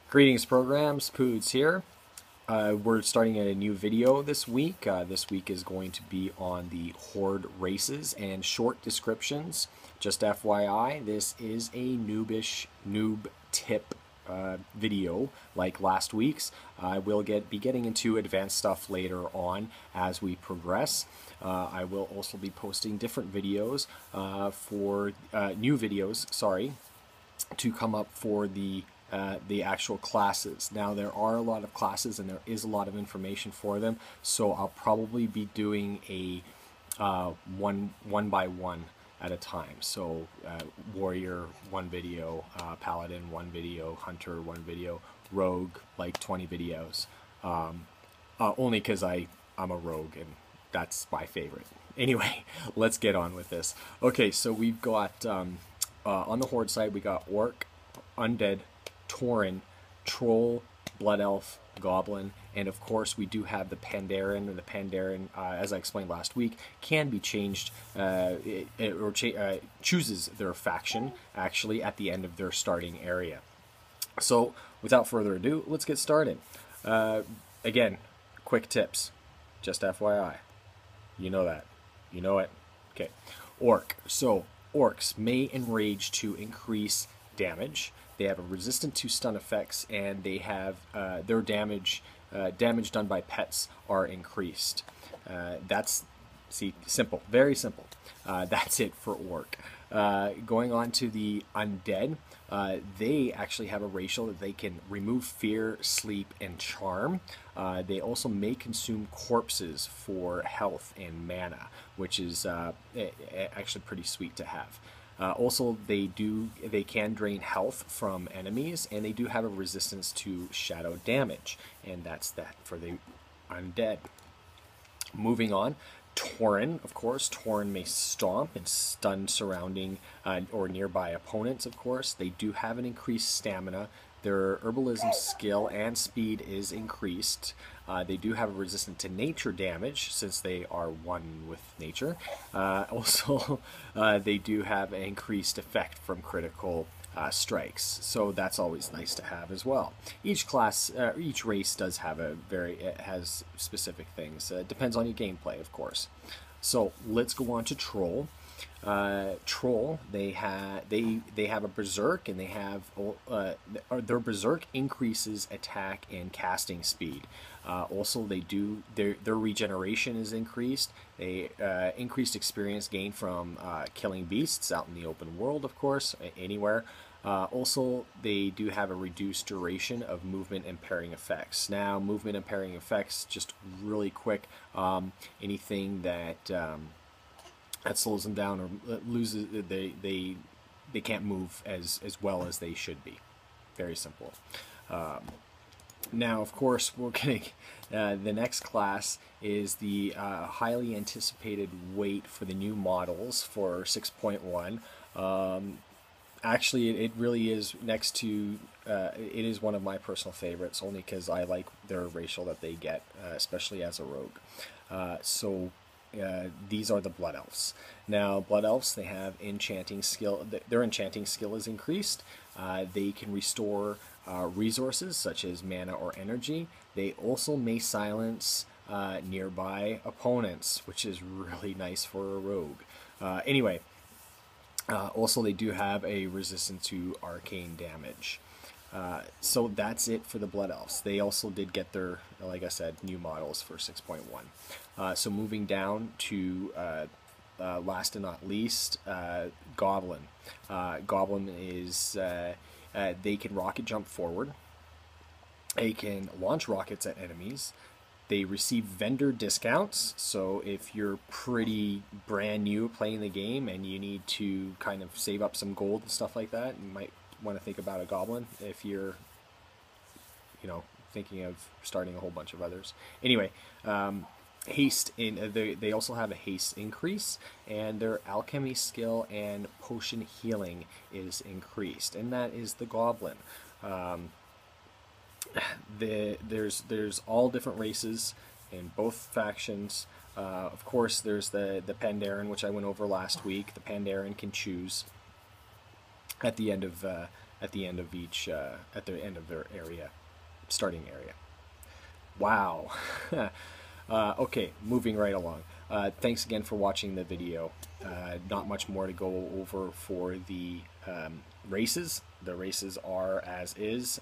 Greetings programs, Poods here. We're starting a new video this week. This week is going to be on the Horde races and short descriptions. Just FYI, this is a noob tip video like last week's. I will be getting into advanced stuff later on as we progress. I will also be posting different videos for new videos, sorry, to come up for the actual classes. Now there are a lot of classes and there is a lot of information for them, so I'll probably be doing a one by one at a time. So warrior one video, paladin one video, hunter one video, rogue like 20 videos, only because I'm a rogue and that's my favorite. Anyway, let's get on with this. Okay, so we've got on the Horde side we got orc, undead, Tauren, Troll, Blood Elf, Goblin, and of course we do have the Pandaren. And the Pandaren, as I explained last week, can be changed chooses their faction actually at the end of their starting area. So without further ado, let's get started. Again, quick tips, just FYI. You know that. You know it. Okay. Orc. So orcs may enrage to increase damage. They have a resistance to stun effects, and they have their damage done by pets are increased. Simple, very simple. That's it for orc. Going on to the undead, they actually have a racial that they can remove fear, sleep, and charm. They also may consume corpses for health and mana, which is actually pretty sweet to have. Also, they can drain health from enemies, and they do have a resistance to shadow damage, and that's that for the undead. Moving on, Tauren, of course. Tauren may stomp and stun surrounding or nearby opponents, of course. They do have an increased stamina. Their herbalism skill and speed is increased. They do have a resistance to nature damage since they are one with nature. Also, they do have an increased effect from critical strikes, so that's always nice to have as well. Each class, each race does have has specific things. Depends on your gameplay, of course. So let's go on to Troll. Troll, they have a berserk, and they have their berserk increases attack and casting speed. Also, their regeneration is increased. They increased experience gained from killing beasts out in the open world, of course, anywhere. Also, they do have a reduced duration of movement and parrying effects. Now, movement and parrying effects, just really quick, anything that slows them down or loses, they can't move as well as they should be. Very simple. Now, of course, we're getting the next class is the highly anticipated weight for the new models for 6.1. Actually, it really is next to, it is one of my personal favorites, only because I like their racial that they get, especially as a rogue. These are the Blood Elves. Now, Blood Elves, they have enchanting skill. Their enchanting skill is increased. They can restore resources such as mana or energy. They also may silence nearby opponents, which is really nice for a rogue. Anyway, also they do have a resistance to arcane damage. So that's it for the Blood Elves. They also did get their, like I said, new models for 6.1. So moving down to last and not least, Goblin. Goblin is, they can rocket jump forward. They can launch rockets at enemies. They receive vendor discounts, so if you're pretty brand new playing the game and you need to kind of save up some gold and stuff like that, you might want to think about a Goblin if you're, thinking of starting a whole bunch of others. Anyway, haste, they also have a haste increase, and their alchemy skill and potion healing is increased, and that is the Goblin. There's all different races in both factions. Of course, there's the Pandaren, which I went over last week. The Pandaren can choose at the end of at the end of each at the end of their area, starting area. Wow. Okay, moving right along. Thanks again for watching the video. Not much more to go over for the races. The races are as is.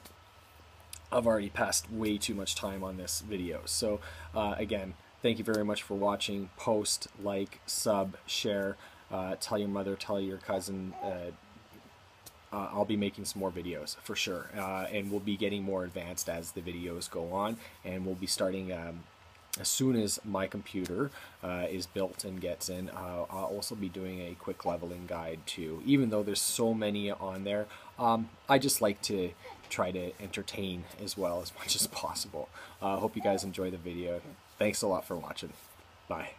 I've already passed way too much time on this video. So again, thank you very much for watching. Post, like, sub, share, tell your mother, tell your cousin. I'll be making some more videos for sure, and we'll be getting more advanced as the videos go on, and we'll be starting as soon as my computer is built and gets in. I'll also be doing a quick leveling guide too, even though there's so many on there. I just like to try to entertain as well as much as possible. Hope you guys enjoy the video. Thanks a lot for watching. Bye.